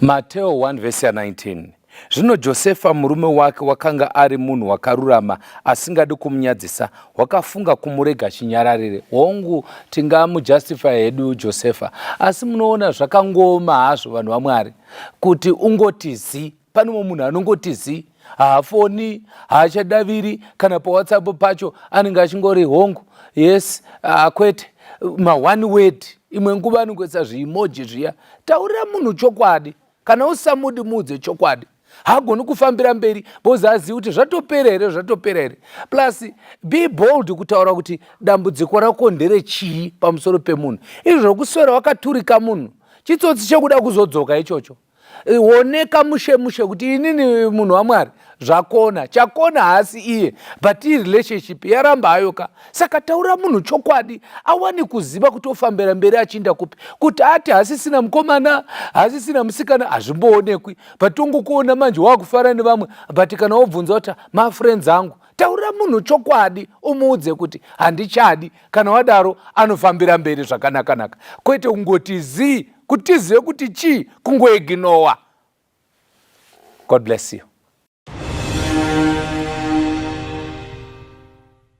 Mateo 1 verse 19. Zvino Josefa murume wake wakanga ari munhu wakarurama asingadi kumunyadzisa, wakafunga kumurega chinyararire. Hongu tingamujustify hedu Josefa, asi munoona zvakangoma hazvo vanhu vaMwari kuti ungotizi. Pane munhu anongotizi, haafoni, haachadaviri, kana paWhatsApp pacho anenge achingori hongu, yes, kwete, one word. Imwe nguva anongoisa zviimoji zviya. Taurira munhu chokwadi. Kana usisamuude chokwadi. Hagoni kufambira mberi boza azivi kuti zvatopera here. Plus be bold kutaura kuti dambudziko rako nderechii pamusoro pemunhu. Izvo zvokuswera wakaturika munhu chitsotsi chekuda kuzodzoka ichocho. Oneka mushe kuti inini munhu waMwari zvakona chakona haasi iye, but relationship yaramba hayoka. Saka taura munhu chokwadi awani kuziva kuti ofambira mberi achinda kupi. Kuti ati hasisina mukomana, hasisina musikana, hazvimboonekwi. But ungokuona manje wakufara nevamwe, but kana wobvunza kuti ma friends angu, taura munhu chokwadi umuudze kuti handichadi. Kana wadaro anofambira mberi zvakanaka. Kwete ungotizi kutizive kuti chi kungoignore. God bless you.